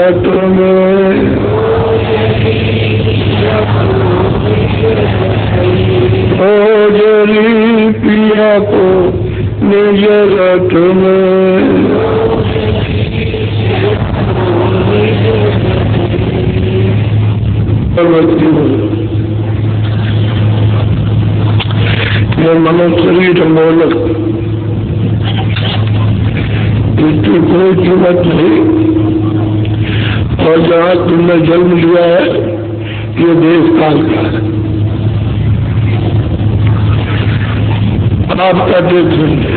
घट में और मनो शरीर मोलक, इसकी कोई कीमत नहीं। और जहाँ तुमने जन्म लिया है ये देश काल का है, आपका देश नहीं है।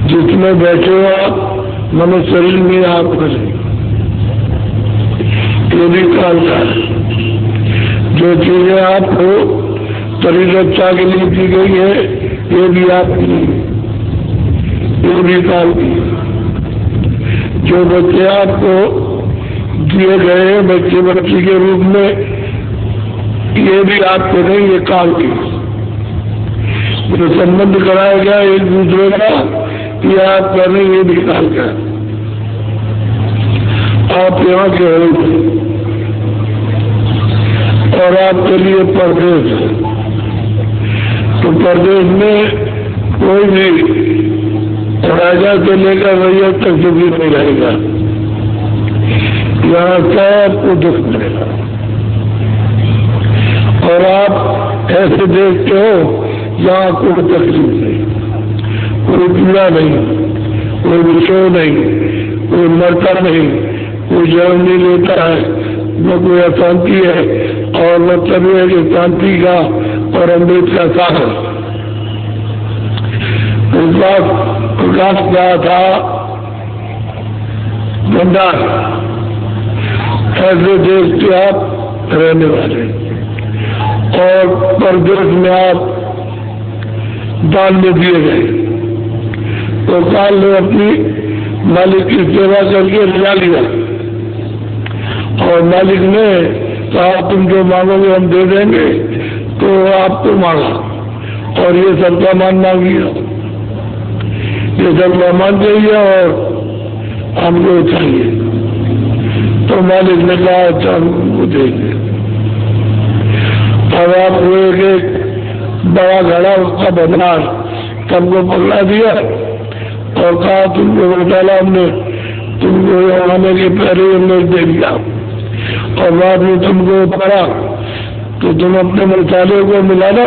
जिसमें बैठे हो आप मनुष्य शरीर में आप करें, ये भी काल का है। जो चीजें आपको शरीर रक्षा के लिए की गई है ये भी आपकी, ये भी काल की। जो बच्चे आपको दिए गए हैं बच्चे बच्ची के रूप में, ये भी आपको नहीं, ये काल की। जो संबंध कराया गया एक दूसरे का, ये आप कर रहे, ये भी काल का। आप यहाँ के हो और आपके लिए परदेश है, तो परदेश में कोई भी राजा से लेकर रैया तक सुखी नहीं रहेगा। यहाँ सबको दुख मिलेगा। और आप ऐसे देखते हो यहाँ कोई तकलीफ नहीं, कोई पीड़ा नहीं, कोई विषय नहीं, कोई मरता नहीं, कोई जन्म नहीं लेता है, न कोई अशांति है। और मतलब ये है कि शांति का और अमृत का सागर। प्रकाश कहा था भंडार, ऐसे देश के आप रहने वाले और परदेश में आप दान में दिए गए। तो काल ने अपनी मालिक की सेवा करके लिया लिया और मालिक ने कहा तुम जो मांगोगे हम दे देंगे। तो आपको मांगा और ये सब सामान मांग लिया, ये सब सामान चाहिए और हमको चाहिए। तो मालिक ने कहा अच्छा हमको देंगे। अब आपको एक बड़ा घड़ा उसका भंडार सबको पकड़ा दिया और कहा तुमको बताया हमने, तुमको आने के पहले हमने दे दिया और बाद में तुमको पड़ा तो तुम अपने मसाले को मिला दो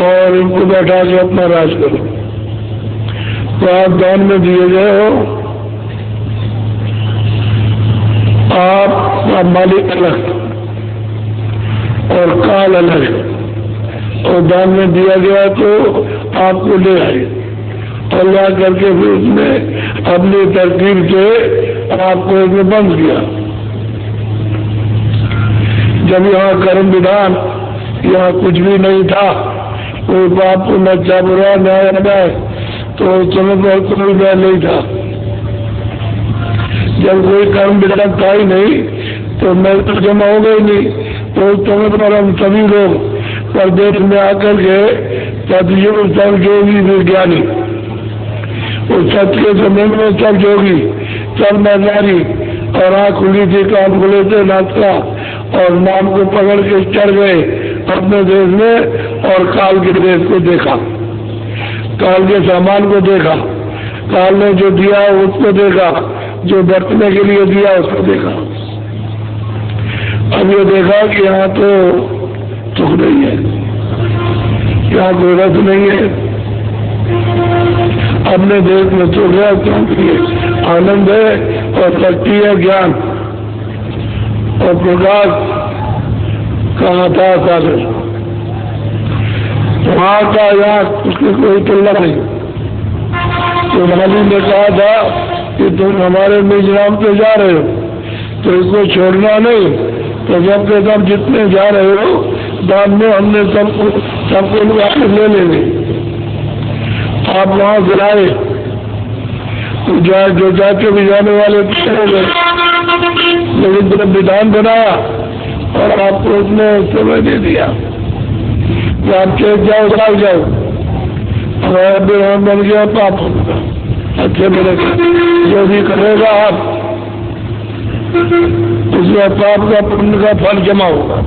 और इनको बैठा के अपना राज करो। तो आप दान में दिए गए हो, आपका मालिक अलग और काल अलग, और दान में दिया गया तो आपको ले आए और ला करके फिर उसमें अपनी तरकीब से आपको इसमें बंद किया। जब यहाँ कर्म विधान यहाँ कुछ भी नहीं था, कोई बाप को अच्छा बुरा न्याय अन्याय, तो समय पर कोई न्याय नहीं था। जब कोई कर्म विधान था ही नहीं तो मैं तो जमा हो गई नहीं। तो उस समय पर हम सभी लोग परदेश में आकर के सतयुग सब जोगी विज्ञानी, उस सत्य के समय में सब जोगी सब मैदारी और आँख खुली थी कान खुले थे नाचता और नाम को पकड़ के चढ़ गए अपने देश में और काल के देश को देखा, काल के सामान को देखा, काल ने जो दिया उसको देखा, जो बरतने के लिए दिया उसको देखा। अब ये देखा कि यहाँ तो सुख नहीं है, यहाँ कोई रस नहीं है, अपने देश में सुख है, शांति है, आनंद है और शक्ति है, ज्ञान और प्रकाश कहाँ था सागर, वहाँ का यहाँ उसकी कोई तुलना नहीं। तो मालिक ने कहा था कि तुम हमारे मिजराम पे जा रहे हो तो इसको छोड़ना नहीं, तो जब के तब जितने जा रहे हो बाद में हमने सबको ले लेंगे। आप वहाँ से आए तो जो जाके भी जाने वाले हो गए, लेकिन जब विधान बनाया और आपको उसने समय दे दिया कि आप चेक जाओ भाग जाओ, हमारा विधान बन गया पाप होगा। अच्छे मेरे जो भी करेगा आप उसमें पाप का पुण्य का फल जमा होगा।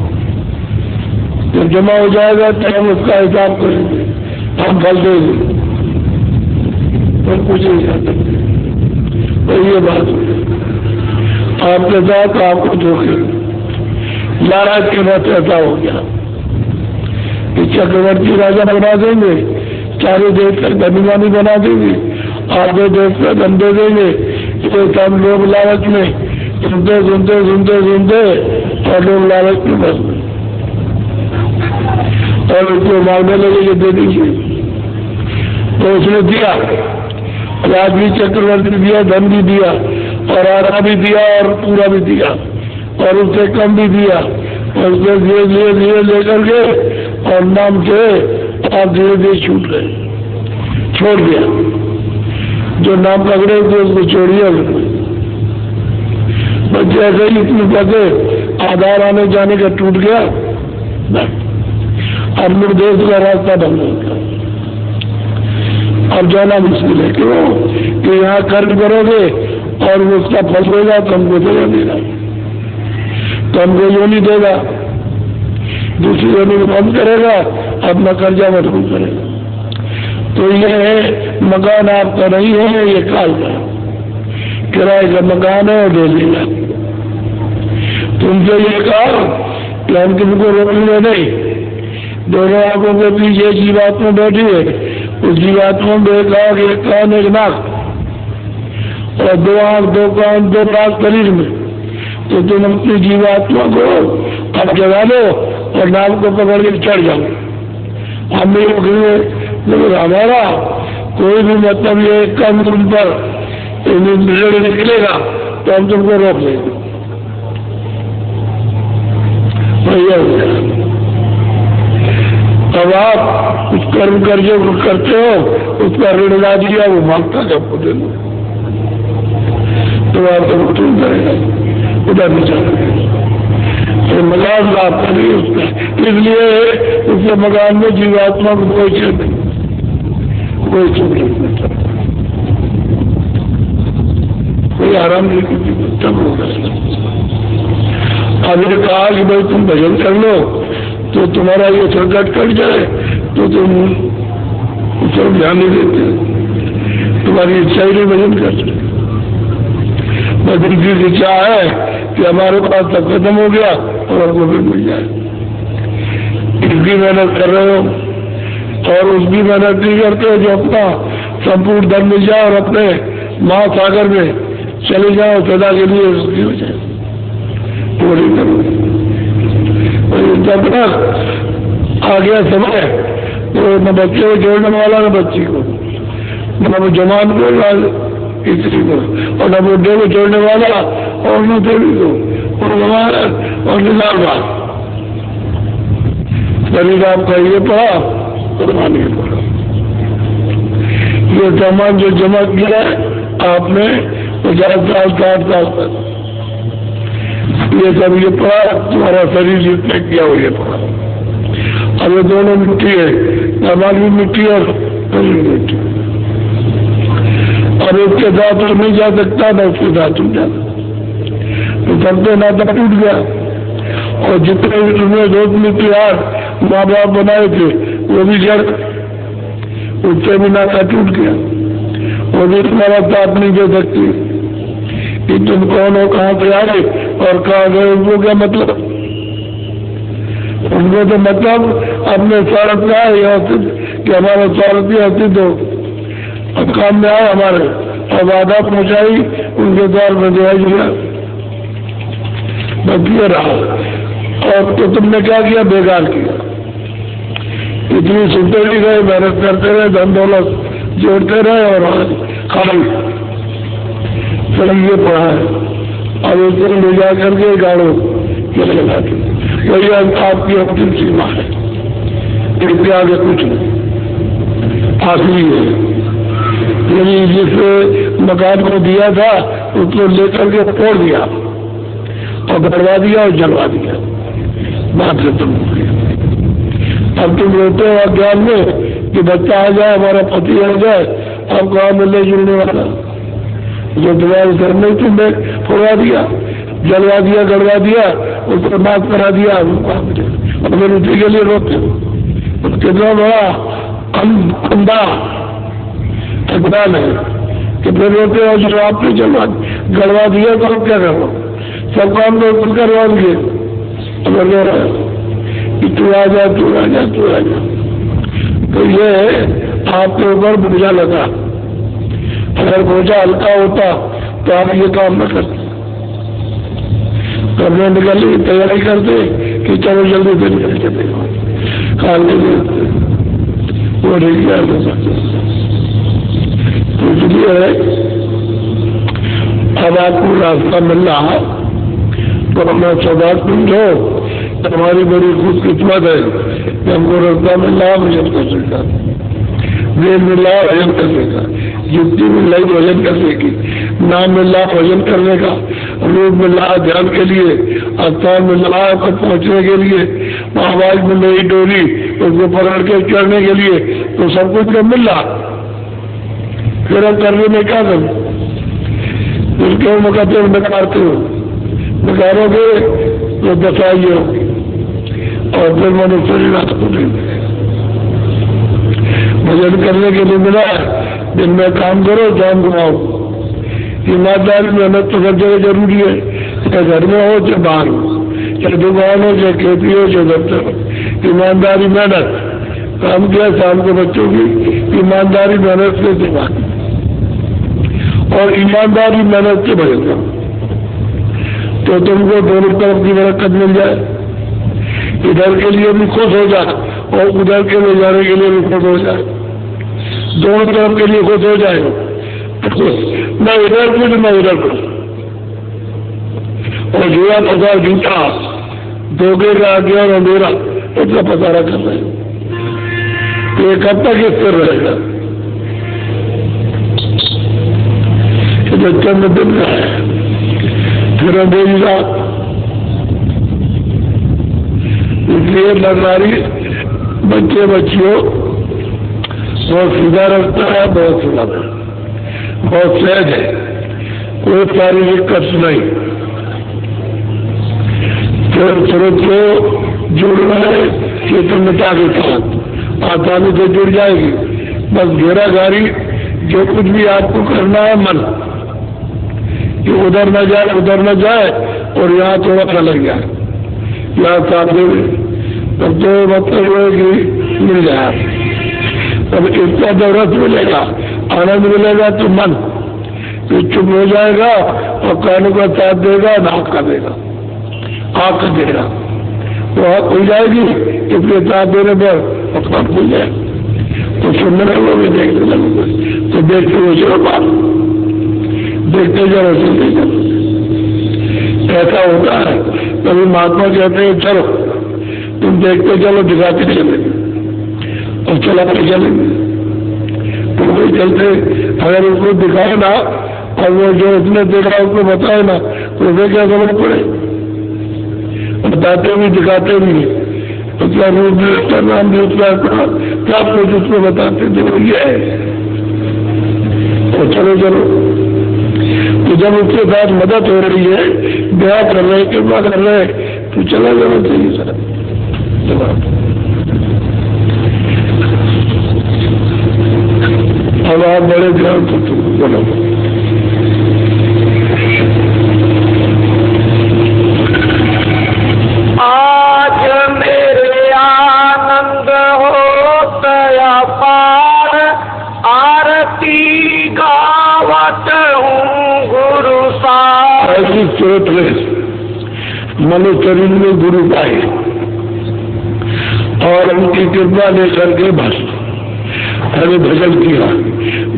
जब जमा हो जाएगा तो हम उसका हिसाब करेंगे, हम फल देंगे, तो कुछ नहीं कर सकते। तो ये बात आपके साथ आपको धोखे लालच के बाद ऐसा हो गया कि चक्रवर्ती राजा बना देंगे, सारे देश का धनीवानी बना देंगे, आधे देश का धन दे देंगे। ये सब लोग लालच में सुनते सुनते सुनते सुनते और लोग लालच में बस गए और उसको मांगने लगे कि दे दीजिए। तो उसने दिया, राज भी चक्रवर्ती दिया, धन भी दिया और आधा भी दिया और पूरा भी दिया और उससे कम भी दिया और उसने धीरे धीरे धीरे लेकर के और नाम के आप धीरे धीरे छूट गए, छोड़ दिया। जो नाम पकड़े थे उसको छोड़िए। बस जैसे ही इतने पके आधार आने जाने का टूट गया, अब निर्देश का रास्ता बंद हो गया। अब जाना मुश्किल है। क्यों? कि यहाँ कर्म करोगे और उसका फल देगा तो हमको देगा देगा, तो हमको यो नहीं देगा, दूसरी योनि को बंद करेगा, अपना कर्जा मजबूत करेगा। तो ये मकान आपका नहीं है, ये काल का किराए का मकान है और दे देगा। तुमसे ये कहा कि हम तुमको रोकने नहीं, दोनों आंखों के पीछे जीवात्मा बैठी है, उस जीवात्मा में एक आंख एक कान एक नाक और दो आंख दो कान दो नाक शरीर में। तो तुम अपनी जीवात्मा को अब जगा लो और नाक को पकड़ के चढ़ जाओ। हम नहीं रोकेंगे, लेकिन हमारा कोई भी मतलब ये कम तुम पर निकलेगा तो हम तुमको रोक लेंगे। अब आप उस कर्म कर जो करते हो उसका ऋण ला दिया, वो मांगता है आपको दे दो, तो आप तो तुम करेगा उधर नहीं चलेगा। तो मकान लाभ करेगी उसका, इसलिए उसके मकान में जीवात्मा को कोई चीज नहीं, कोई चीज नहीं, कोई आराम नहीं की सब लोग। अभी कहा कि भाई तुम भजन कर लो तो तुम्हारा ये संकट कट जाए, तो तुम उस पर ध्यान नहीं देते, तुम्हारी इच्छा ही नहीं भजन करते। बस इनकी इच्छा है कि हमारे पास सब खत्म हो गया और हमको फिर मिल जाए। इसकी मेहनत कर रहे हो और उसकी मेहनत नहीं करते हो जो अपना संपूर्ण धन मिल जाए और अपने महासागर में चले जाओ सदा के लिए, उसकी हो जाए वो नहीं करो। जब आ गया समय तो न बच्चे को जोड़ने वाला न बच्ची को, न वो जवान को न स्त्री को, और न बुढ़े को जोड़ने वाला और न देवी को, और हमारा और निजारबाद शरीर आपका ये पड़ा और मानिए पड़ा। ये सामान जो जमा किया आपने 50 साल 60 साल तक, ये सब ये पड़ा, तुम्हारा शरीर जितने किया हो ये पड़ा। अब ये दोनों मिट्टी है, हमारी मिट्टी और मिट्टी। अब इसके साथ तो नहीं जा सकता ना उसके साथ तुम जा, तो सबसे नाता टूट गया। और जितने भी तुम्हें दोस्त मिट्टी माँ बाप बनाए थे वो भी जड़, उससे भी नाता टूट गया। वो भी तुम्हारा साथ नहीं दे सकती कि तुम कौन हो, कहाँ से आए और कहाँ गए, उनको क्या मतलब? उनको तो मतलब अपने स्वार्थ का है कि हमारा स्वार्थ भी अस्तित्व हो, अब काम में आए हमारे और बाधा पहुंचाई उनके द्वार में दिखाई दिया, बस ये रहा। और तो तुमने क्या किया? बेकार किया। इतनी सुनते भी गए, मेहनत करते रहे, धन दौलत जोड़ते रहे और खाली ये पड़ा है। अब उसको ले जा करके गाड़ो वही आपकी अंतिम सीमा है, इसके आगे कुछ नहीं, आखिरी है। यदि जिस मकान को दिया था उसको लेकर के तोड़ दिया और गड़वा दिया और जलवा दिया, बात खत्म हो गया। अब तुम रोते हो अज्ञान में कि बच्चा आ जाए, हमारा पति आ जाए, अब कहाँ मिलने जुलने वाला? जो तुम्हारे घर में तुमने फोड़ा दिया, जलवा दिया, गड़वा दिया, उसको माफ करा दिया, और फिर उसी के लिए रोते हो। कितना बड़ा अंधा अज्ञान है कि फिर रोते हो जो आपने जलवा गड़वा दिया तो आप क्या करो? सब काम तो खुद करवा दिए, अगर रो रहे कि तू आ जा, तू आ जा, तू आ जा। तो ये आपके ऊपर बोझा लगा। अगर बोझा हल्का होता तो आप ये काम न करते, करने निकलने की तैयारी करते कि चलो जल्दी से निकल चले, वो नहीं किया हो सकता। तो इसलिए अब आपको रास्ता मिल रहा तो अपना सौभाग्य समझो, हमारी बड़ी खुशकिस्मत है कि हमको रास्ता मिल रहा, भजन कर सकता, वेद मिल रहा भजन करने का, युक्ति मिल रही भजन करने की, नाम मिल रहा भजन करने का, रूप मिल रहा ध्यान के लिए, स्थान मिल रहा आपको पहुंचने के लिए, आवाज मिल रही डोरी उसको पकड़ के चढ़ने के लिए, तो सब कुछ तो मिल रहा। फिर हम करने में क्या करें? उसके मुकदमे नकारते हो, नकारोगे तो दसाई हो और फिर मनुष्य रास्ते नहीं मिलेगा। भजन करने के लिए मिला है, दिन में काम करो, शाम घुमाओ। ईमानदारी मेहनत तो हर जगह जरूरी है, चाहे घर में हो चाहे बाहर हो, चाहे दुकान हो चाहे खेती हो चाहे दफ्तर हो। ईमानदारी मेहनत, काम किया शाम को बच्चों की ईमानदारी मेहनत से दिमाग, और ईमानदारी मेहनत से भजन करो तो तुमको दोनों तरफ की बरकत मिल जाए। इधर के लिए भी खुश हो जाए और उधर के ले जाने के लिए भी खुश हो जाए, दोनों तरफ के लिए खुश हो जाए, न इधर कुछ न उधर कुछ। और जुआ फंसा झूठा धोखे का आज्ञा और अंधेरा इतना पसारा कर रहे हैं, तो ये कब तक स्थिर रहेगा? चंद दिन का है, फिर अंधेरी रात। इसलिए नरनारी बच्चे बच्चियों बहुत सीधा रखता है, बहुत सुलभ है, बहुत सहज है, कोई शारीरिक कष्ट नहीं। फिर स्वरूप को जुड़ना है चैतन्यता के साथ, आसानी से जुड़ जाएगी। बस घेराघारी जो कुछ भी आपको करना है मन कि उधर न जाए उधर न जाए और यहाँ थोड़ा सा लग जाए, यहाँ साथ दे, तब तो मतलब है कि मिल जाए। तब इसका जब रस मिलेगा, आनंद मिलेगा तो मन तो चुप हो जाएगा और कानों का साथ देगा, नाक का देगा, आँख का देगा, तो आँख खुल जाएगी। इसके साथ देने पर अपना खुल जाए तो सुनने लगोगे, देखने लगोगे, तो देखते हुए चलो बात, देखते जाओ सुनते जाओ। ऐसा होता है। कभी महात्मा कहते हैं चलो तुम देखते चलो, दिखाते चलेंगे और चलाते चलेंगे। तो वही चलते, अगर उसको दिखाए ना और वो जो उसने देखा उसको बताए ना, तो उसे क्या समझ पड़े? बताते भी दिखाते भी, उसका रूप भी उसका नाम भी उसका सब कुछ उसको बताते थे, वो ये है। तो चलो चलो, तो जब उसके साथ मदद हो रही है, ब्याह कर रहे, कृपा कर रहे, तो चला जाना चाहिए सर। अब आप बड़े ध्यान से बोलो। आज मेरे आनंद हो गया पार, आरती गावत हूँ गुरु सार। ऐसी चोट है मनो शरीर में गुरु पाए और उनकी कृपा लेकर के बस अरे भजन किया,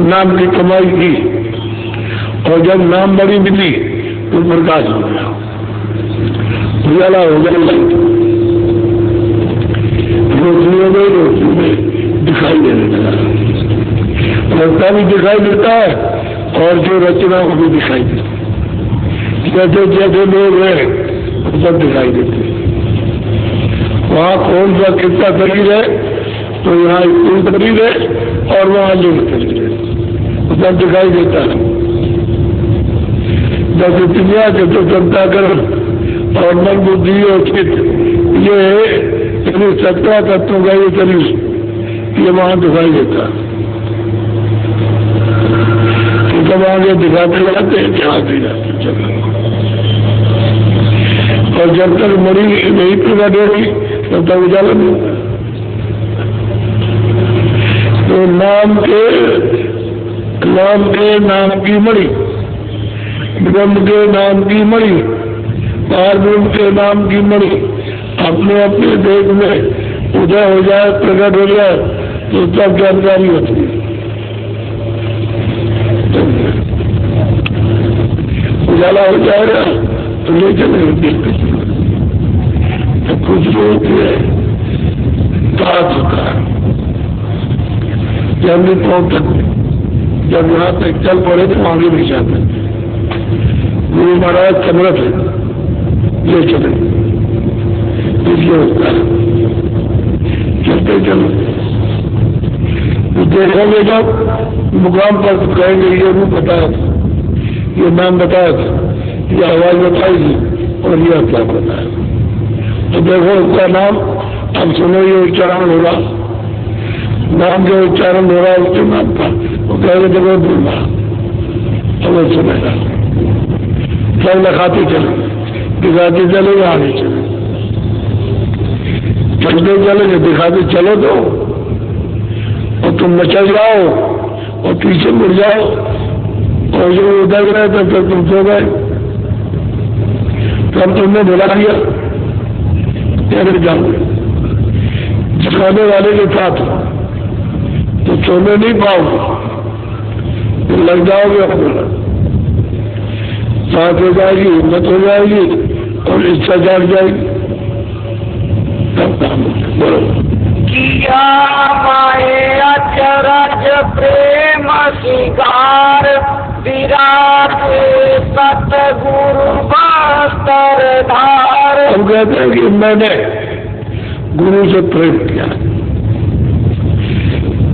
नाम की कमाई की, और जब नाम बड़ी मिली तो प्रकाश हो गया, उजाला हो गया, रोशनी हो गई, रोशनी में दिखाई देने लगा, रस्ता भी दिखाई देता है और जो रचना वो भी दिखाई देती, जैसे जैसे लोग हैं सब दिखाई देते। वहाँ कौन सा कितना शरीर है, तो यहाँ स्कूल शरीर है और वहाँ लिंग शरीर है, सब दिखाई देता है। जब दुनिया के तो जनता कर और मन बुद्धि और चित्त, ये सत्ता तत्वों का ये शरीर, ये वहाँ दिखाई देता है। तो जब आगे दिखाते जाते हैं, दिखाते जाते चलो, और जब तक मरी नहीं प्रकट होगी तब तक उजाला नहीं होगा। तो नाम नाम की मणि, ब्रह्म के नाम की मणि, पारब्रह्म के नाम की मणि अपने अपने देश में उदय हो जाए, प्रकट हो जाए तो तब जानकारी होती है। उजाला हो जाएगा तो ले चलेंगे देखते तो कुछ लोग है ताज होता है, जब भी पहुंच सकते, जब यहाँ तक चल पड़े तो आगे भी जाते। गुरु महाराज समर्थ है, ले चले, इसलिए होता है चलते चलो। तो देखोगे जब मुकाम पर तो कहेंगे ये रूप बताया था, ये नाम बताया था, ये आवाज बताई थी और यह क्या बताया। तो देखो उसका नाम अब सुनो, ये उच्चारण हो रहा, नाम जो उच्चारण हो रहा है उसके नाम का वो कहेंगे देखो बोलना, अब वो सुनेगा। सब लखाते चले, दिखाते चले, आगे चले, चलते चले, दिखाते चलो तो और तुम मचल जाओ और पीछे मुड़ जाओ और जो उधर गए तो फिर तुम सो गए, तब तुमने बुला दिया कैसे जाओगे। सिखाने वाले के साथ तो सोने नहीं पाओगे, तो लग जाओगे अपना, सांस हो जाएगी, हिम्मत हो जाएगी और इच्छा जाग जाएगी, तब काम बोलो। किया माए अचरज प्रेम सिंगार, विराट सतगुरु बस्तर धार। हम कहते हैं कि मैंने गुरु से प्रेम किया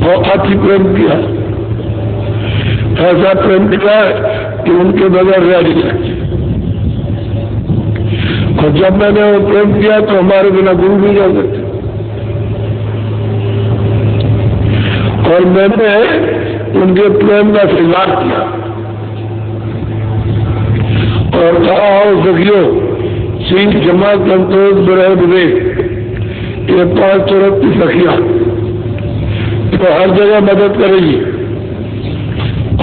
और अति प्रेम किया, ऐसा प्रेम किया कि उनके बगैर रह नहीं सकते। और जब मैंने वो प्रेम किया तो हमारे बिना गुरु नहीं जा सकते। और मैंने उनके प्रेम का श्रृंगार किया और कहा हो सखियो, सीख जमा संतोष विरह विवेक, ये 5 तुरंत की सखियां तो हर जगह मदद करेगी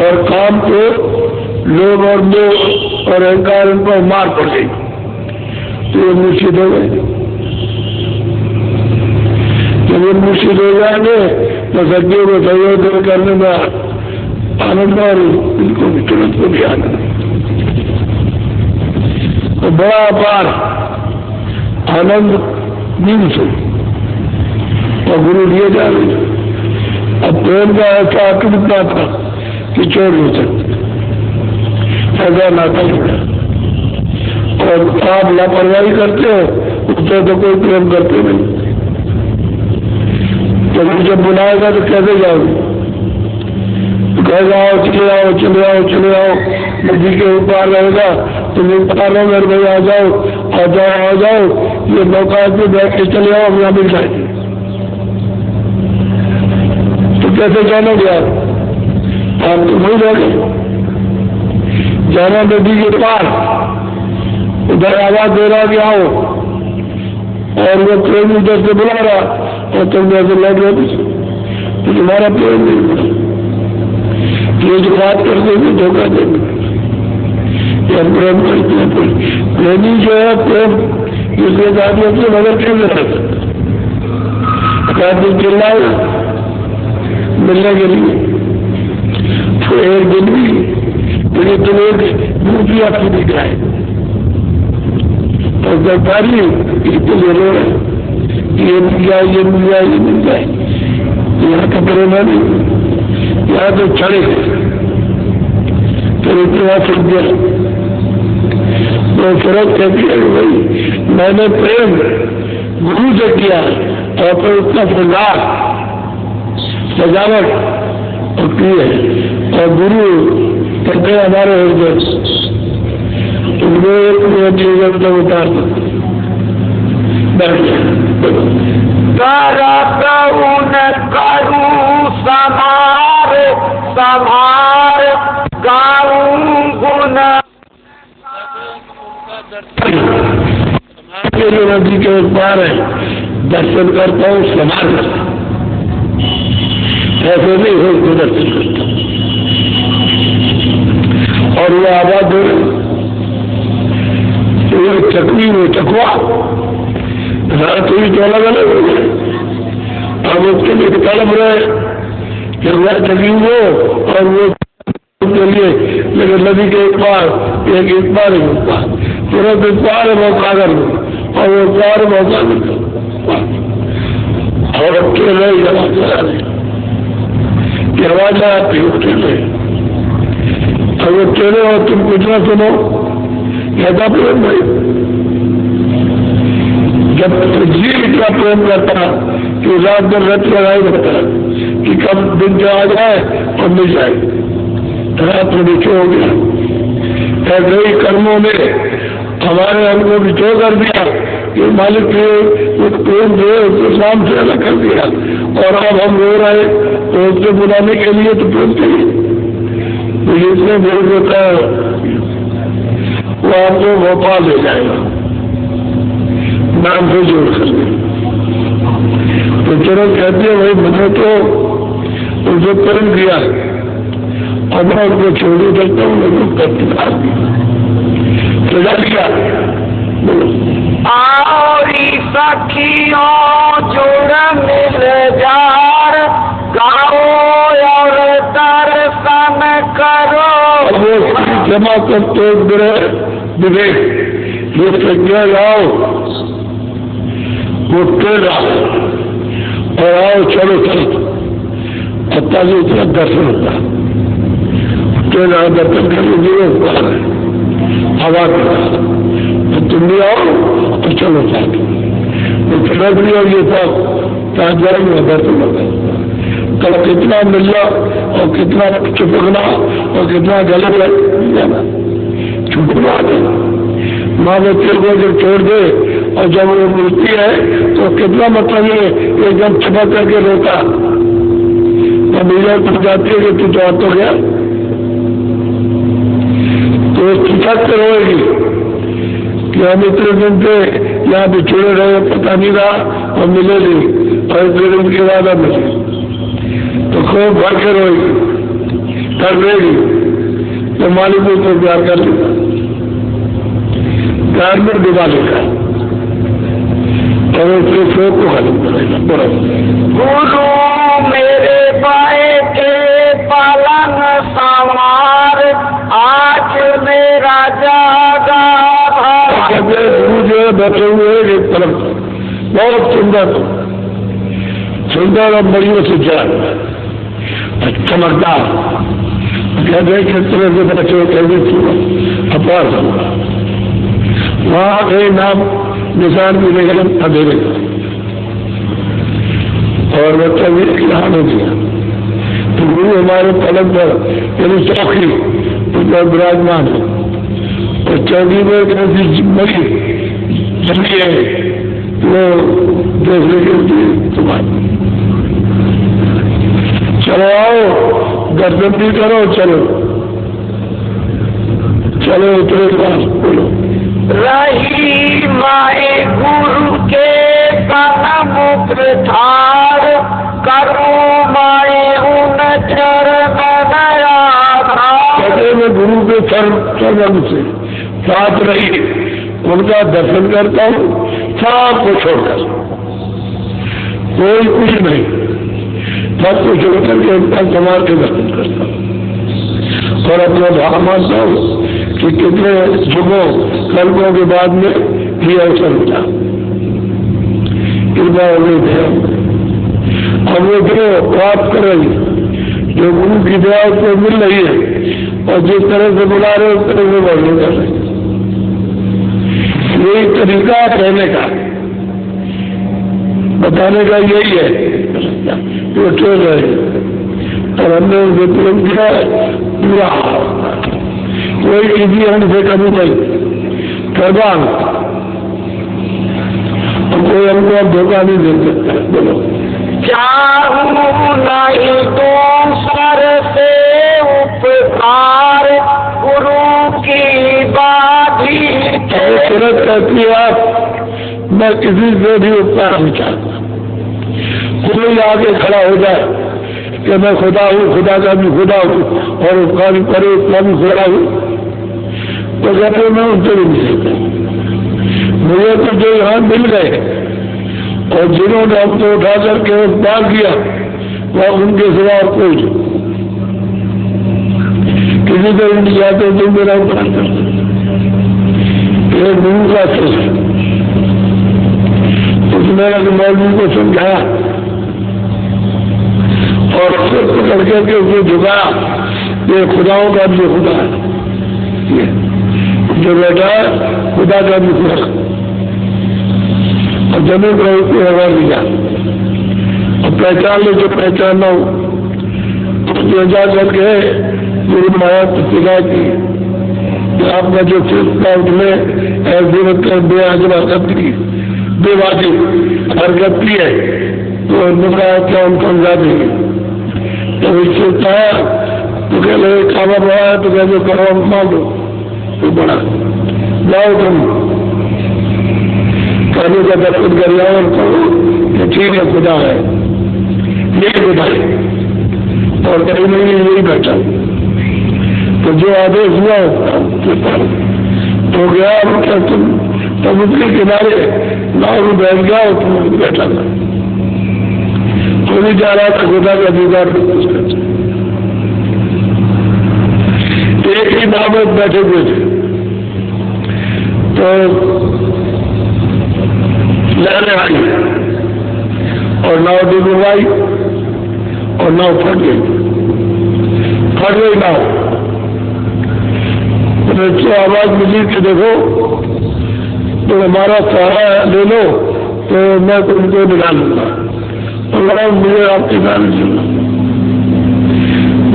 और काम को लोभ और मोह और अहंकार इन पर मार पड़ेगी तो ये मूर्छित हो गए। जब ये मूर्छित हो जाएंगे तो सज्जों को सहयोग करने में आनंद और इनको भी तुरंत को भी आनंद। तो बड़ा अपार आनंद नींद से और गुरु लिए जा रहे। अब प्रेम का ऐसा अटूटना था कि छोड़ नहीं सकते, ऐसा नाता जुड़ा। और आप लापरवाही करते हो उससे तो कोई प्रेम करते नहीं। तो जब बुलाएगा तो कैसे जाओगे? कहेगा आओ चले आओ चले आओ चले आओ, नदी के ऊपर रहेगा तुम ऊपर रहो, मेरे भाई आ जाओ आ जाओ आ जाओ, ये मौका पे बैठ के चले आओ, हम यहाँ मिल जाएंगे। तो कैसे जानोगे आप तो नहीं रह गए। जाना नदी के पार, उधर आवाज दे रहा कि आओ और वो प्रेम उधर से बुला रहा और तुम जैसे लौट रहे तो तुम्हारा प्रेम नहीं बुला। ये जो बात करते हैं धोखा देंगे, प्रेम करते हैं। प्रेमी जो है प्रेम जिसके साथ अपने मदद क्यों कर सकते चिल्लाए मिलने के लिए तो एक दिन भी मुझे तुम एक मुंह भी आपकी दिख रहा है और सरकारी इसको ले लो ये मिल जाए ये मिल जाए ये मिल जाए। यहाँ का प्रेम है नहीं, यहाँ तो छड़े तो इतना सुन गया तो फर्क कहती है भाई मैंने प्रेम गुरु से किया और फिर उसका श्रृंगार सजावट और की है और गुरु कहते हैं हमारे हृदय उनको एक जीवन को उतार बैठ करू समार समार गाऊं गुण जो नदी के उस पार है दर्शन करता हूँ समान करता, ऐसे नहीं हो तो दर्शन करता। और वो आवाज चकवी वो चकवा रात हुई तो अलग अलग हो गए। अब उसके लिए तड़प रहे कि वह चकवी हो और वो के लिए, लेकिन नदी के एक पार तुरंत एक पार है वो कागर में और वो पार मौका निकल और अकेले आवाज आ रही कि आवाज आती है अकेले। अगर अकेले हो तुम कुछ ना सुनो कहता प्रेम भाई, जब जीव इतना प्रेम करता कि रात दिन रत लगाई रहता कि कब दिन जो आ जाए और मिल जाए, रात में बिछो हो गया। ऐसे ही कर्मों ने हमारे हमको बिछो कर दिया कि मालिक ने उस प्रेम से उसको शाम से अलग कर दिया और अब हम रो रहे तो उससे बुलाने के लिए तो प्रेम चाहिए। तो इसमें भेज देता है वो आपको भोपाल ले जाएगा नाम से जोड़ कर। तो चलो कहते हैं भाई मैंने तो उसे प्रेम किया और मैं उनको छोड़ सकता हूँ, लेकिन प्रतिभा सजा दिया। आरी सखियों जुड़ मिल जार गाओ और दर्शन करो। वो क्षमा करते विवेक ये संज्ञा लाओ, वो तेरा और आओ चलो चलो ताकि इतना दर्शन होता तेरा दर्शन करने दिए हवा तो तुम भी आओ और चलो साथ तो फिर भी और ये सब कहाँ जाएंगे दर्शन होगा। कल कितना मिलना और कितना चुपकना और कितना गलत जाना छुपना माँ बच्चे को जब छोड़ दे और जब वो मिलती है तो कितना मतलब है एकदम छपक करके रोता और मीडिया तक जाती है कि तू तो आ तो गया तो चिपक कर रोएगी कि हम इतने दिन से यहाँ बिछुड़े रहे पता नहीं रहा और मिले नहीं और इतने दिन के बाद अब मिले तो खूब भर के रोएगी कर देगी तो मालिक को प्यार कर लेगा प्यार में डुबा लेगा और उसके शोक को खत्म करेगा। गुरु मेरे बाए के पालन सवार आज मेरा जागा गुरु जो है बैठे हुए एक तरफ बहुत सुंदर सुंदर और बढ़िया से जान चमकदार कहते किस तरह से बच्चे कैसे अपार वहां कहीं नाम निशान भी लेकर अंधेरे और बच्चा भी नहाने दिया तो गुरु हमारे पलंग पर यानी चौकी उस विराजमान है और चौकी में कैसी बड़ी जमी है वो देखने के लिए तुम्हारे चलो आओ दर्शन भी करो चलो चलो उतरे पास बोलो रही माए गुरु के कदम प्रथार करो माए उन चरण कहते मैं गुरु के चरण से साथ रही उनका दर्शन करता हूँ सब को छोड़कर कोई कुछ नहीं सब को छोड़कर के उनका समाज के दर्शन करता हूँ और अपना भाव मानता हूँ कि कितने युगों कल्पों के बाद में ही अवसर मिला कृपा हो गई थे अब वो जो प्राप्त कर रही जो गुरु की दया को मिल रही है और जिस तरह से बुला रहे उस तरह से वर्णन कर रहे यही तरीका कहने का बताने का यही है वो चल रहे और हमने उनसे प्रेम किया पूरा कोई किसी अंग से कभी नहीं करबान और कोई हमको अब धोखा नहीं दे सकता। बोलो चाहूं नहीं दूसर से उपकार गुरु की बाधी तुरंत कहती है आप मैं किसी से भी उपकार नहीं चाहता। कोई आगे खड़ा हो जाए कि मैं खुदा हूँ, खुदा का भी खुदा हूँ और उपकार करे उसका भी खुदा हूँ, तो कहते मैं उनसे भी नहीं सकता। मुझे तो जो यहाँ मिल गए और जिन्होंने हमको उठा करके उपकार किया वह उनके सिवा और कोई नहीं। किसी को नहीं जाते तो मेरा उपकार कर ये गुरु का सोच। उसने मौलवी को समझाया और सिर पकड़ करके उसे झुकाया, ये खुदाओं का भी खुदा है, जो बेटा है खुदा का भी खुदा। और जमीन पर उसको हवा दिया और पहचान ले जो पहचानना हो तो जा करके गुरु माया प्रतिभा की आपका जो चेष्टा उसमें ऐसी बेहद हरकत की बेवाजिब हरकत की है तो उनका क्या हम समझा देंगे। तो सोचता है तो कह लगे खाना बड़ा है तो कहते करो हम मान लो तो बड़ा जाओ तुम कहने का दर्शन कर जाओ और कहो ठीक है खुदा है, यही खुदा है और कहीं नहीं यही बैठा। तो जो आदेश हुआ तो गया क्या तुम समुद्र के किनारे नाव में बैठ गया और तुम बैठा था, तो नहीं जा रहा था खुदा का दीदार। एक ही नाव में बैठे हुए थे तो लहरें आई और नाव डूबवाई और नाव फट गई नाव। तो आवाज मिली कि देखो तो हमारा सहारा ले लो तो मैं तुमको निकाल लूंगा और लगा मुझे आपकी गाली सुनना।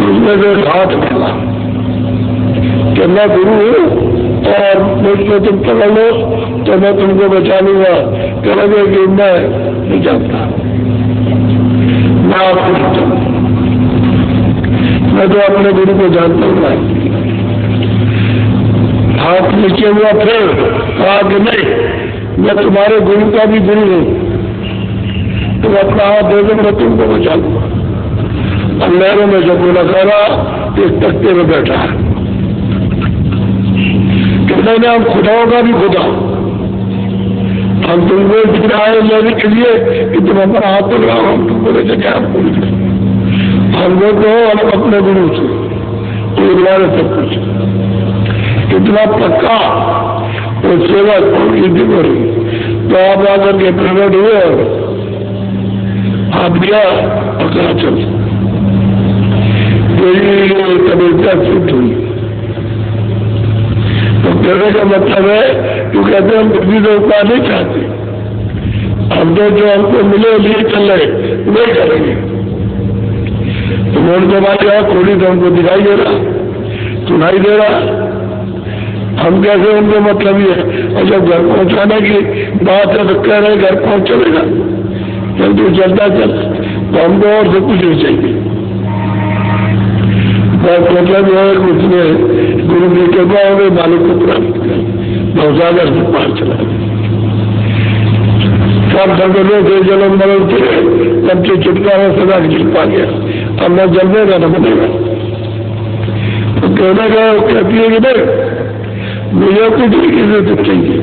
उसमें से हाथ मिला कि मैं गुरु हूँ और मुझसे तुम पकड़ लो तो मैं तुमको बचा लूंगा। कह लगे कि मैं नहीं जानता, मैं आपको नहीं जानता, मैं तो अपने गुरु को जानता हूँ। हाथ नीचे हुआ फिर कहा कि नहीं मैं तुम्हारे गुरु का भी गुरु हूँ, तुम अपना हाथ दे दो मैं तुमको बचा लूंगा। अब लहरों में जब बोला सारा इस तख्ते में बैठा है कि मैंने हम खुदाओं का भी खुदा, हम तुमको दिखाए लेने के लिए कि तुम अपना हाथ पकड़ाओ, हम तुमको ले जाके आपको हम लोग तो हम अपने गुरु से सब कुछ कितना पक्का और सेवा की करी। तो आप आकर के प्रकट हुए और आप गया और कहा चल तबियत फिट हुई। तो कहने का मतलब है क्यों कहते हम किसी से उपकार नहीं चाहते, हम तो जो हमको मिले लिए चल रहे नहीं करेंगे। तो मोड़ के बाद यहाँ खोली तो हमको दिखाई दे रहा, सुनाई दे रहा, हम कैसे उनको मतलब ही है। और जब घर पहुंचाने की बात है तो कह रहे घर पहुंच चलेगा, जब तू चलता चल तो हमको और सब कुछ नहीं चाहिए। मतलब है कुछ ने गुरु की कृपा हो गई, मालिक को प्राप्त किया, बहुत से पार चला सब संगठनों से जन्म मरण थे तब से छुटकारा सदा की छिपा गया। अब मैं जलने का न बनेगा तो कहने का कहती है कि नहीं मुझे कुछ नहीं किसी चाहिए।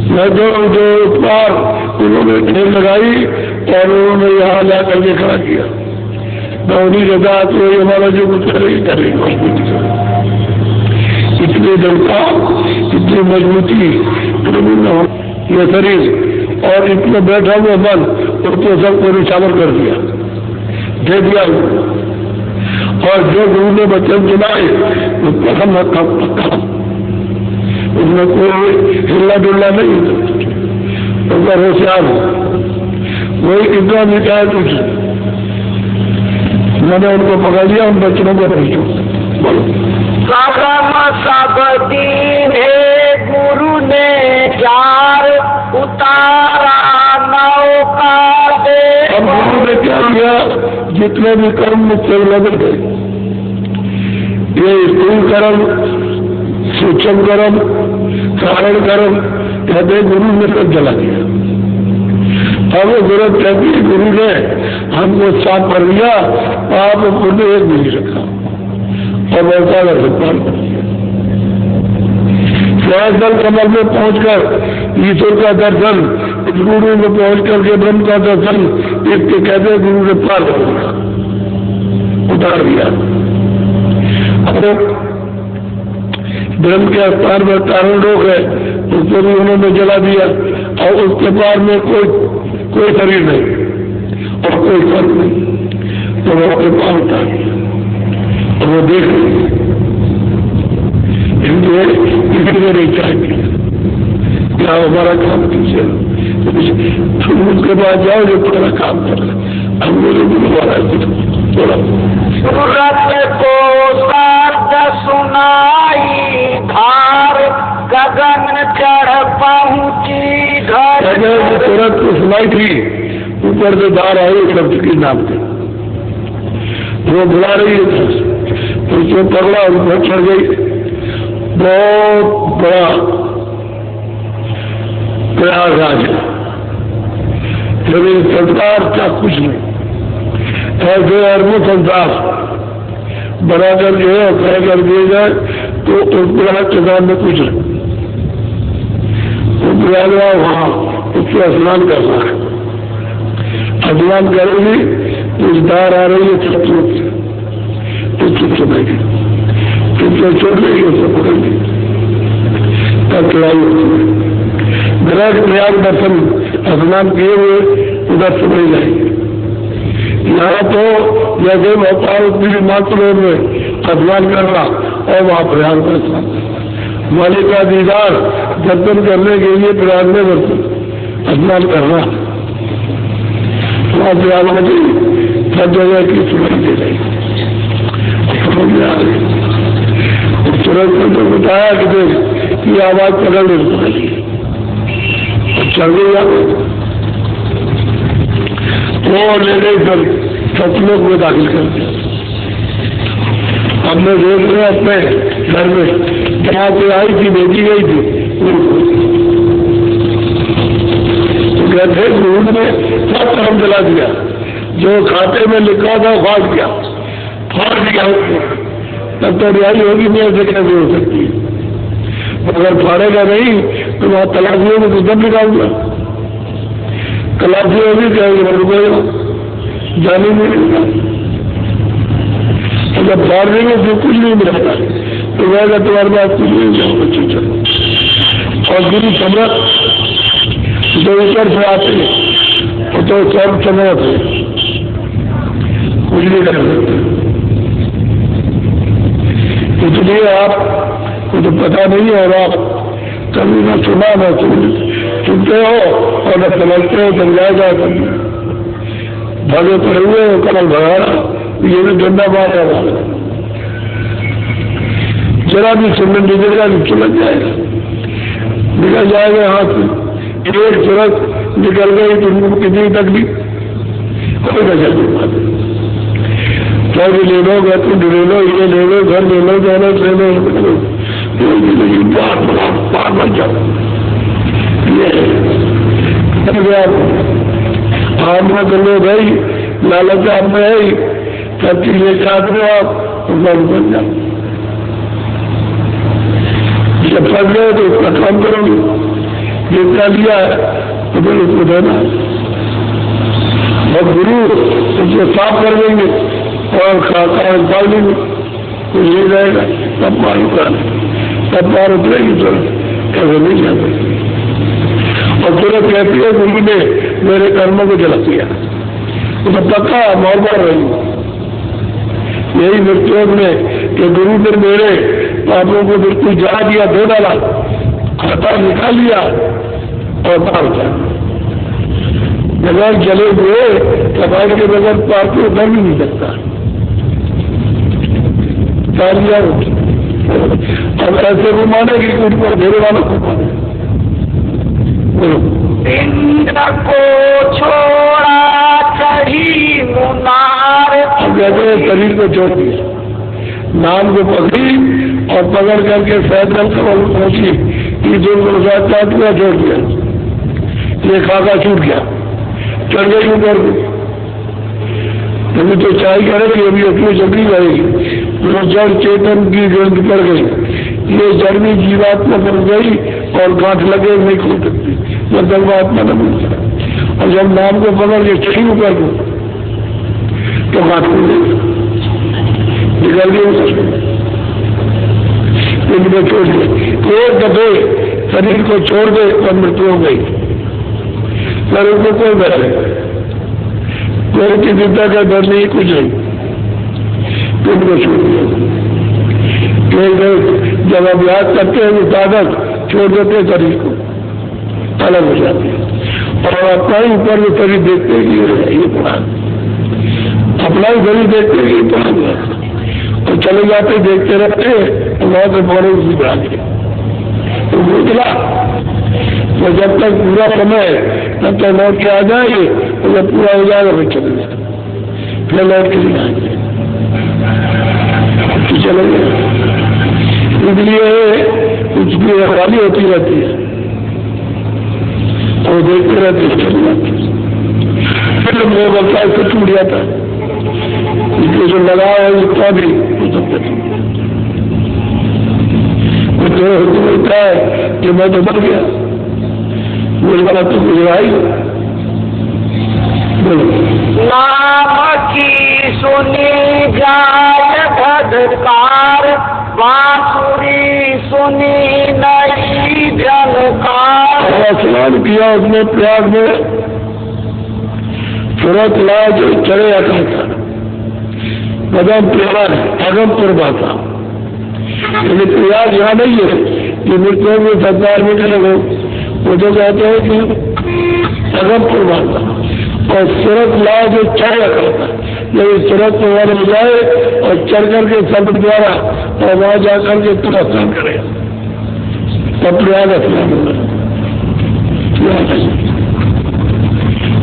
मैं तो जो उपकार उन्होंने ढेर लगाई और उन्होंने यहाँ ला करके खड़ा किया, मैं उन्हीं के साथ वही हमारा जो कुछ करेगा इतनी दृढ़ता, इतनी मजबूती ये शरीर और इतना बैठा हुआ मन उसको सबको निशावर कर दिया, दे दिया। और जो गुरु ने वचन सुनाए वो प्रथम रखा पक्का, उसमें कोई हिल्ला डुल्ला नहीं होता, होशियार हो वही कितना मिटाया कुछ। मैंने उनको पकड़ लिया, उन बच्चों को भेजो बोलो। सब दीन है गुरु ने जार उतारा नौका दे। अब गुरु ने क्या किया, जितने भी कर्म मुझसे लगे थे, ये स्थूल कर्म, सूक्ष्म कर्म, कारण कर्म, कहते गुरु ने तो जला दिया। अब वो जरूरत कहती है गुरु ने हमको साफ कर दिया, आप पुण्य एक भी नहीं रखा और वैसा पार कर दिया। दल कमल में पहुंचकर ईश्वर का दर्शन, गुरु में पहुंच करके ब्रह्म का दर्शन, इसके कहते गुरु ने पार कर दिया, उतार दिया। अब ब्रह्म के स्थान में कारण लोग है, उसको भी उन्होंने जला दिया और उसके पार में कोई शरीर नहीं और कोई कर्म नहीं, तो वो अपने पार उतार दिया और वो देख रही नहीं चाहिए क्या हमारा काम कीजिए, तुम उसके बाद जाओ जो तुम्हारा काम कर रहे, हम लोग दोबारा थोड़ा सूरत को शब्द सुनाई धार, गगन चढ़ पहुंची घर। सूरत को सुनाई थी, ऊपर से धार आई शब्द के नाम से, वो बुला रही है, उसको पकड़ा और ऊपर चढ़ गई। बहुत बड़ा प्रयागराज है, लेकिन संसार का कुछ नहीं, ऐसे अरबों संसार बनाकर जो है तय कर दिए जाए तो उस प्रयाग के सामने कुछ नहीं। वो प्रयागराज वहां उसको स्नान करना है, स्नान करेगी कुछ धार आ रही है शत्रु की, तो चुप सुनेगी, तो छोड़ देगी, उसको पकड़ ली, तब लड़ाई होती है। ग्रह प्रयाग दर्शन स्नान किए हुए उधर से नहीं जाएंगे। यहाँ तो जैसे भोपाल मात्र में स्नान करना और वहाँ प्रयाग में स्नान करना, मालिक का दीदार दर्शन करने के लिए प्रयाग में स्नान करना, वहाँ प्रयाग में सब जगह की सुनाई दे रही, समझ में आ रही। तुरंत तो बताया कि आवाज पकड़ ले चल गई, वो ले गई फिर सचमुच में दाखिल कर दिया। हमने देख रहे अपने घर में जहाँ से आई थी भेजी गई थी, कहते दूध में सब तरफ जला दिया, जो खाते में लिखा था फाड़ दिया, तब तो रिहाई होगी नहीं, ऐसे कैसे हो सकती है। अगर फाड़ेगा नहीं तो वहां तलाशियों में तो दम निकालूंगा, तलाशियों भी कहेंगे रुकेगा, जाने नहीं मिलता। अगर फाड़ देंगे तो कुछ नहीं मिलता, तो वह तुम्हारे पास कुछ नहीं जाओ बच्चे चलो। और गुरु सम्राट जो ऊपर से आते वो तो सर्व सम्राट है, कुछ नहीं कर सकते। इसलिए आपको तो पता नहीं है और आप कभी न सुना न सुनते हो और न समझते हो, समझाएगा कभी भागे पड़े हुए हो, कमल भगाना ये भी डंडा मार रहा, जरा भी सुनने निकलेगा चलक जाएगा, निकल जाएगा हाथ से, एक सुरत निकल गई तुमको कितनी तकलीफ, कोई वजह नहीं पाते। घर भी ले लो, घर तुम ले लो, ये ले लो, घर ले लो, दोनों ले लो, बार बन जाओ। आप कर लो भाई, लालच आप में है, सब चीजें चाहते हो आप, बन जाओ। जब फंस गए तो उसका काम करोगे, जितना लिया है तो फिर उसको देना है, और गुरु उसको साफ कर देंगे और खाता निकाल देंगे, कुछ नहीं रहेगा, तब मार उतरना, तब मार उतरेगी तुरंत, कैसे नहीं जा सकती। और तुरंत कहती है गुरु ने मेरे कर्मों को जला दिया, तो पक्का मौत बढ़ रही। यही मृत्यु में कि गुरु ने मेरे पापों को बिल्कुल जला दिया, धो डाला, खाता निकाल लिया और मार उतार। बगैर जले हुए कबाड़ के बगैर पाप को उतर भी नहीं सकता, अब ऐसे वो माने कि उनको मेरे वालों को माने। इंद्र को छोड़ा चढ़ी मुनार, अब जैसे शरीर को छोड़ दिया, नाम को पकड़ी और पकड़ करके सैदल कमल पहुंची, ईदुल प्रसाद चाट किया, छोड़ दिया, ये खाका छूट गया, चढ़ गई ऊपर को। अभी तो चाय करेगी, अभी अपनी चलती जाएगी, जड़ चेतन की ग्रंथ पड़ गई, ये जड़ में जीवात्मा बन गई और गांठ लगे नहीं खुल सकती, जब धर्मात्मा न मिल जाए। और जब नाम को पकड़ के चढ़ी ऊपर को तो गांठ खुल गई, निकल गई, इनमें छोड़ दिया। एक दफे शरीर को छोड़ दे और मृत्यु हो गई, शरीर को कोई डर नहीं, कोई चिंता का डर नहीं, कुछ नहीं, इनको छोड़ दिया। जब अभ्यास करते हैं ताकत छोड़ देते शरीर को, अलग हो जाते हैं और अपना ही ऊपर में शरीर देखते हैं, ये पुराण अपना ही शरीर देखते हैं, ये पुराण और चले जाते देखते रहते हैं, तो वहां से बड़े उसी बढ़ा दिए तो निकला। तो जब तक पूरा समय तब तक लौट के आ जाएंगे, तो जब पूरा हो जाएगा फिर चले जाए, फिर लौट के नहीं आएंगे, चले गए। इसलिए कुछ भी रखवाली होती रहती है और देखते रहते चले जाते, फिर वो बच्चा इससे टूट जाता है, इसलिए जो लगा है जितना भी होता है कि मैं तो बन गया, मुझे वाला तो गुजराई। नाम की सुनी जाय धधकार, बांसुरी सुनी नई झनकार। स्नान किया उसने प्रयाग में, सूरत लाया जो चढ़े अकल था, बदम प्यारा अगमपुर भाषा, लेकिन प्रयाग यहाँ नहीं है कि मृत्यु में सरदार में चले, वो तो कहते हैं कि अगमपुर भाषा। और सूरत लाया जो चढ़ करता, यदि सूरत में वाले हो जाए और चढ़ करके शब्द द्वारा और वहां जाकर के पूरा स्नान करे, तब प्रयाग स्नान होगा।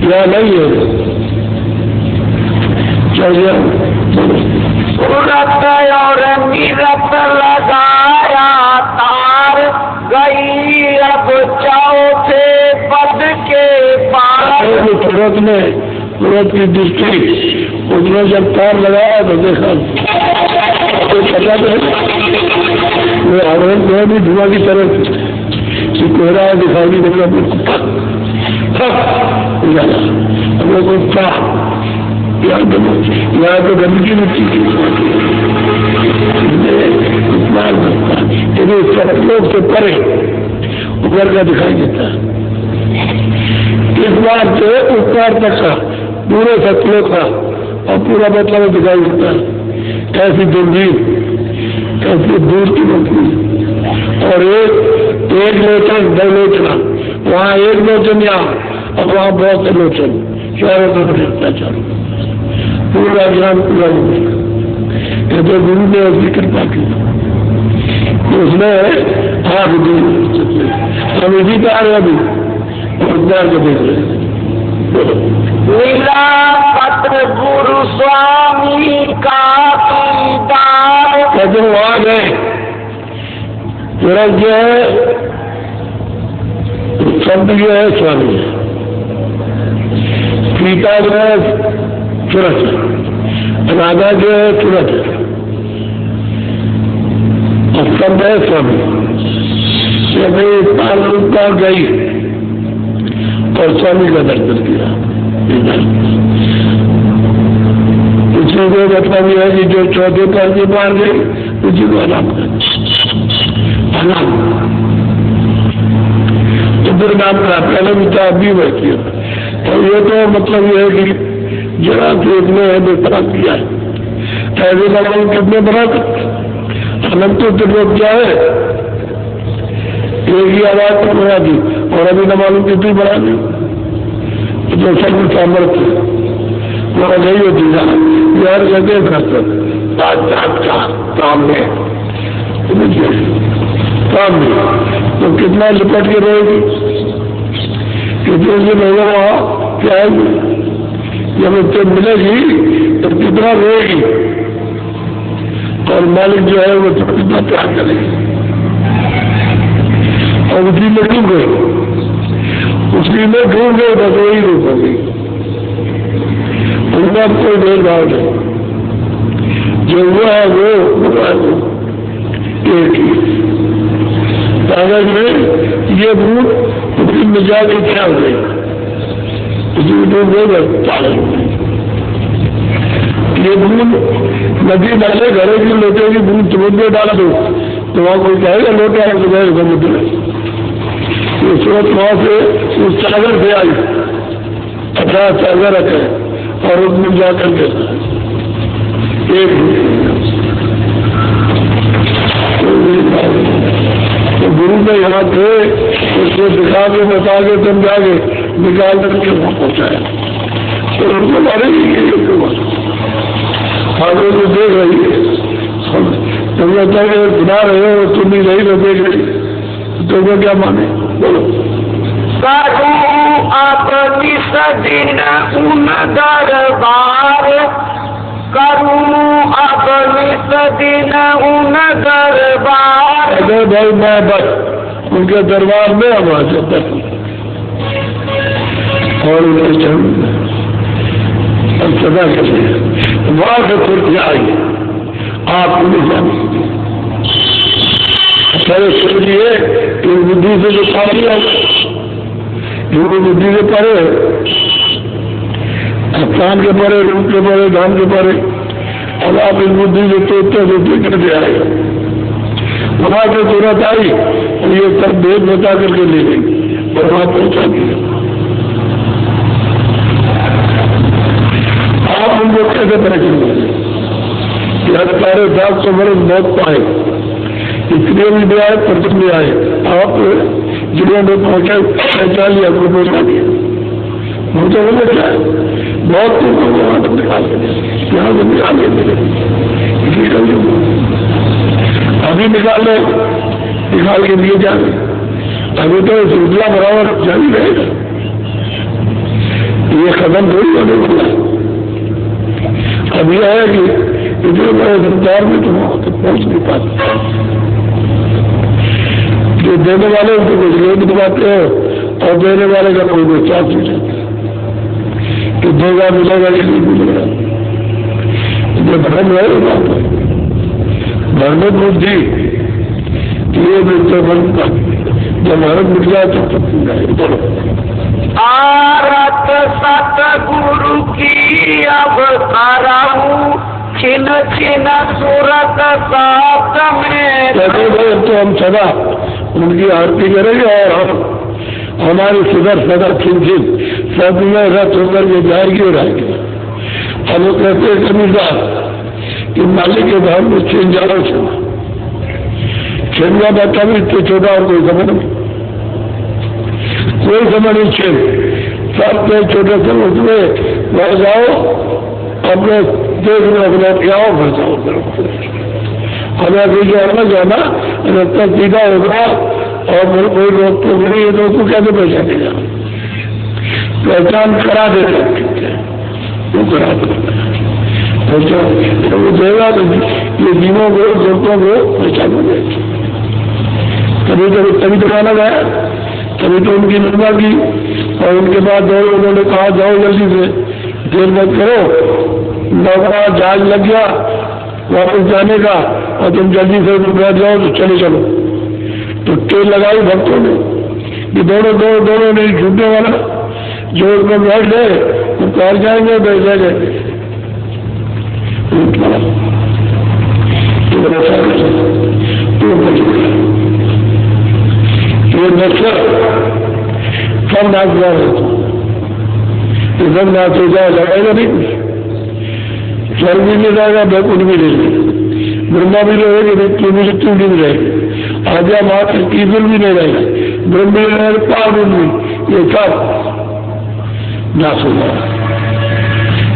यह नहीं है, चढ़ गया सूरत और मीरत लगाया तार, गई अब चौथे पद के पार। सूरत में सूरत की दृष्टि उसने जब तार लगाया तो देखा तो पता तो आरोप जो भी धुआं की तरह कोहरा दिखाई नहीं देगा, हम लोग को था यहाँ तो गंदगी मिट्टी की लोग से परे ऊपर का दिखाई देता है। इस बार से उस बार तक का पूरे सत्लों का और पूरा मतलब दिखाई देता है, कैसी दूरबीन, कैसी दूर की नौकरी। और एक लोचन दो लोचना, वहाँ एक लोचन यहाँ और वहाँ बहुत से लोचन, चारों तरफ देखता चारों, पूरा ज्ञान पूरा ये तो गुरु ने उसकी कृपा की, उसने आँख दी, हम इसी का अभी उद्धार को देख रहे लीला पत्र गुरु स्वामी का दीदार। कहते वहां गए, तुरंत जो है शब्द जो है स्वामी है, सीता जो है तुरंत, राधा जो है तुरंत, और शब्द है स्वामी। पाल रूप का गई और स्वामी का दर्शन किया। उसी को मतलब यह है कि जो चौथे पर के पार गई उसी को आराम कर, तो फिर नाम का पहले भी था अभी वह किया। तो ये तो मतलब यह है कि जरा देखने है बेतरा किया है, ऐसे लगभग कितने बना अनंत त्रिलोक क्या है, एक ही आवाज पर बना दी और अभी न मालूम कितनी बना दी, जो सर्व सामर्थ्य वह नहीं होती था, यार कहते साक्षात्कार सामने सामने, तो कितना लिपट के रहेगी, कितने से नहीं वहाँ क्या है, जब उससे मिलेगी तो कितना रहेगी, और मालिक जो है वो कितना प्यार करेगी। और उसी में डूब गए, उसी में डूब गए, बस वही रूप हो गई। उनका कोई भेदभाव नहीं, जो हुआ है वो एक ही कागज में ये बूंद उसी में जाके क्या हो गई, उसी में डूब गए, बस पागल हो गई। ये बूंद नदी डाले, घरे की लोटे की बूंद समुद्र में डाल दो तो वहां कोई कहेगा लोटे आ तो गए समुद्र में। ये सूरत वहां से उस सागर से आई, अच्छा सागर रखे और उसमें जाकर के एक तो गुरु ने यहाँ थे, उसको दिखा के बता के समझा के निकाल करके वहां पहुंचाया। तो उनको मारे आगे तो देख रही है, तुम कहता है बुला रहे हो, तुम भी नहीं तो देख रही, तुम्हें क्या माने, बोलो। करूं अपनी सदिन उन दरबार, करूं अपनी सदिन उन दरबार। अरे भाई मैं बस उनके दरबार में हमारा चलता और उनके चरण सदा करते वहां से खुद जाइए, आप नहीं जाने पहले सोचिए कि बुद्धि से जो पानी है, जो बुद्धि से परे स्थान के परे, रूप के परे, धाम के परे, और आप इस बुद्धि से तोड़ते होते करते आएगा। वहां से तुरंत आई और ये सब भेद बता करके ले गई और वहां पहुंचा दिया। आप उनको कैसे पहचान कि हमारे 700 वर्ष बहुत पाए, इसलिए भी आए, प्रथम भी आए, आप जिले में पहुंचे पहचान लिया, आपको पहुंचा दिया। मुझे बोले क्या है, बहुत लोगों को वहां तक निकाल के यहाँ से निकाल के अभी निकाल के लिए जाए, अभी तो श्रृंखला बराबर जारी रहेगा, ये खत्म थोड़ी होने वाला। अभी है कि इतने बड़े संसार में तो वहां तक पहुंच नहीं पाते। जो देने वाले उनको कुछ लोग दिखाते हो और देने वाले का कोई विश्वास नहीं रहता कि देगा मिलेगा कि नहीं मिलेगा। ये भ्रम है, भ्रमित बुद्धि ये मिलते बनता, जब भ्रम मिट जाए तो सब मिल जाए। बोलो। आरत सतगुरु की अब कराऊं, छिन छिन सूरत साथ में। तो हम सदा उनकी आरती करेंगे और हमारी सुधर सदा छिन छिन सब में रथ होकर के जाएगी और आएगी। हम लोग कहते हैं कमीदार कि मालिक के धाम में छिन जाओ, छिन जाता कभी इससे छोटा और कोई समय नहीं, कोई समय नहीं छिन, सब छोटे से उसमें वह जाओ, अपने देश में अपना आओ, भर जाओ। हमें अभी जो अलग जाना रास्ता सीधा होगा और मेरे कोई रोक तो नहीं है, तो उसको कैसे पहचानेगा? पहचान करा दे वो करा दे, वो देगा तो ये जीवों को दोस्तों को पहचान दे। तभी तो माना गया, तभी तो उनकी निंदा की और उनके बाद उन्होंने कहा जाओ जल्दी से, देर मत करो, नौका जहाज लग गया वापस जाने का और तुम जल्दी से बैठ जाओ तो चले चलो। तो ट्रेन लगाई भक्तों ने कि दोनों नहीं छूटने वाला, जो उसमें बैठ गए तो पहुंच जाएंगे, बैठ जाएंगे। ये नक्शा सब नाच जा रहे थे, सब नाच हो जाए, लगाएगा नहीं कुछ, स्वर्ग भी नहीं रहेगा, बैकुंठ भी नहीं रहेगा, ब्रह्मा भी रहेगी, मृत्यु भी रहेगी, आज्ञा मात्र कीर्तन भी नहीं रहेगा, ब्रह्म भी रहेगा, पार भी, ये सब नाश हो जाएगा।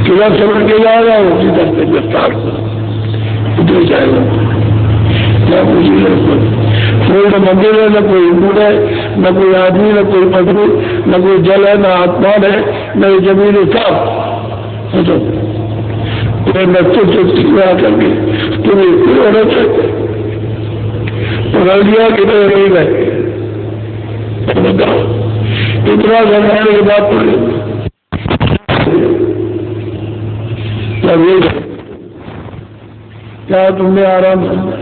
किधर समझ के जाएगा वो किधर से गिरफ्तार उधर जाएगा। क्या कोई न मंदिर है, न कोई हिंदू है, न कोई आदमी, न कोई पत्नी, न कोई जल है, न आसमान है, न जमीन है, सब नक्शे करके तुम्हें होना चाहिए, पकड़ लिया कि नहीं गए, बताओ इतना जमाने के बाद क्या तुमने आराम करना?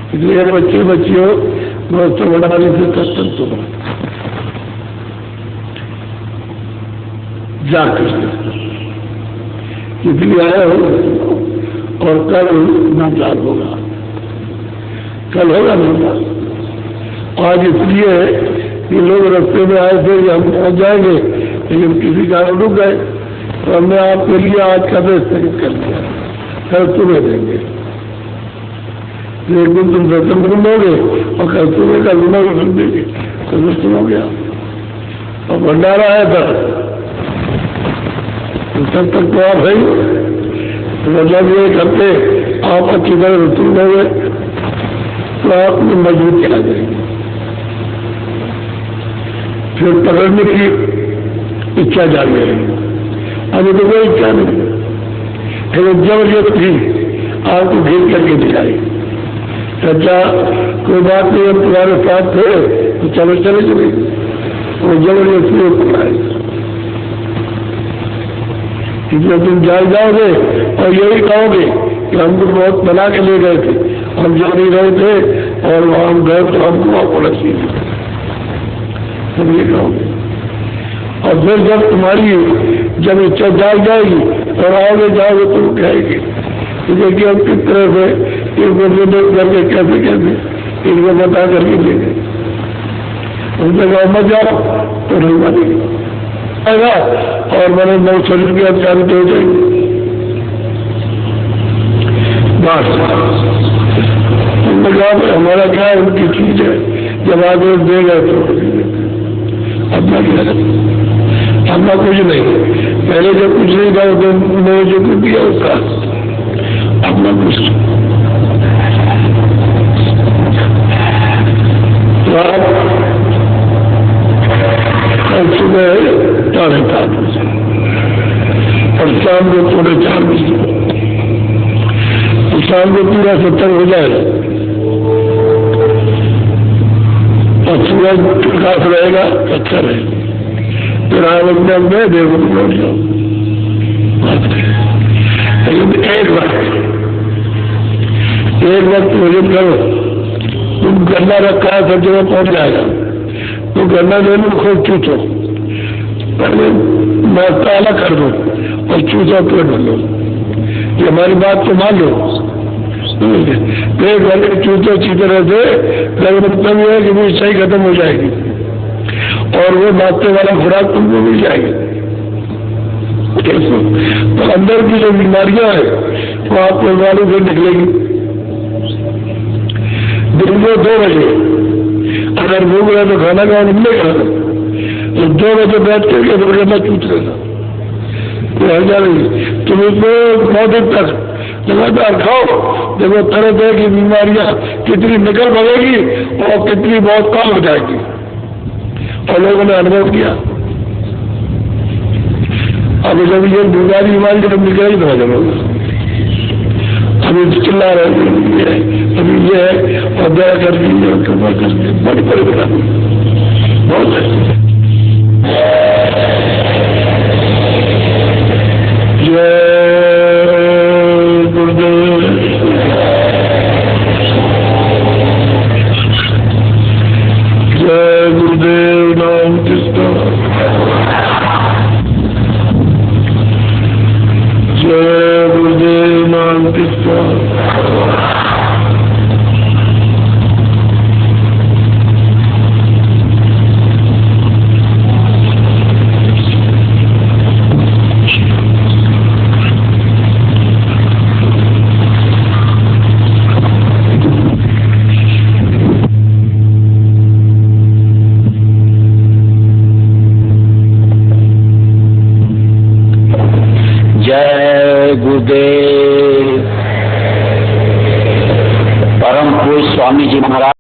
इसलिए बच्चे बच्चियों दोस्तों बढ़ाने से सत्संग तो जाकर इसलिए आया हो और कल नामदार होगा, कल होगा नामदार। आज इसलिए कि लोग रास्ते में आए थे कि हम पहुंच जाएंगे, लेकिन किसी कारण रुक गए तो हमने आपके लिए आज का भी स्थगित कर दिया, कल सुबह देंगे। एक दिन तुम सत्संग सुनोगे और कल सुबह का गुना को सुन देंगे तो दर्शन हो गया। और भंडारा है था तब तक तो आप है, मतलब एक हफ्ते आप अच्छी तरह सुन लोगे तो आप में मजबूती आ जाएगी, फिर पकड़ने की इच्छा जाग जाएगी। अभी तो कोई इच्छा नहीं, लेकिन जबरदस्ती आपको घेर करके दिखाई, अच्छा कोई बात नहीं, हम तुम्हारे साथ थे तो चलो चले चले, वो जबरदस्ती पकड़ाएगा। इसलिए तुम जाओगे और यही कहोगे कि हमको बहुत बना के ले गए थे, हम जा नहीं रहे थे और वहां हम गए तो हमको वहां पड़ोसी तुम ये कहोगे। और फिर जब तुम्हारी जब इच्छा जाग जाएगी और आओगे जाओगे तुम कहेगी कि हम किस तरह से इनको निर्देश करके कैसे कैसे इनको बता करके देंगे। उनसे कहा मत जाओ तो नहीं मानेगी और मैंने नौ शरीर के अधिकारी हो जाएंगे। बस उनने कहा हमारा क्या है, उनकी चीज है, जब आदेश देगा तो अपना क्या है, अपना कुछ नहीं। पहले जब कुछ नहीं था तो उन्होंने जो कुछ दिया उसका अपना कुछ। तो आप सुबह 7:30 बजे और शाम को 4:30 बजे, तो शाम को पूरा 70 हो जाएगा और सूरज प्रकाश रहेगा, अच्छा रहेगा। फिर आनंद में मैं देखो लौट जाओ। लेकिन एक वक्त भोजन करो, तुम गन्ना रखा है सब जगह पहुंच जाएगा, तो गन्ना लेने में खूब चूचो, पहले नाश्ता अलग कर दो और चूचा पेट भर लो। ये हमारी बात तो मान लो, पेट भरने चूचो अच्छी तरह से, लेकिन मतलब यह है कि वो सही खत्म हो जाएगी और वो नाश्ते वाला खुराक तुमको मिल जाएगी। तो अंदर की जो बीमारियां हैं वो आपको मालूम से निकलेगी। दिन को 2 बजे अगर भूख रहे तो खाना खाओ, निकलेगा तो 2 बजे बैठ करके फिर करना चूत लेना, तुम इसको 9 दिन तक लगातार खाओ, देखो तरह तरह की बीमारियां कितनी निकल पड़ेगी और कितनी बहुत कम हो जाएगी। और लोगों ने अनुभव किया। अब जब ये बीमारी जब निकलेगी तो हजम होगा। अभी चिल्ला रहे अभी ये है और दया कर दीजिए और कृपा कर दीजिए, बड़ी परेशानी बहुत है। जय गुरुदेव, जय गुरुदेव नाम कृष्ण, जय गुरुदेव नाम कृष्ण। जय गुरुदेव। परम पूज्य स्वामी जी महाराज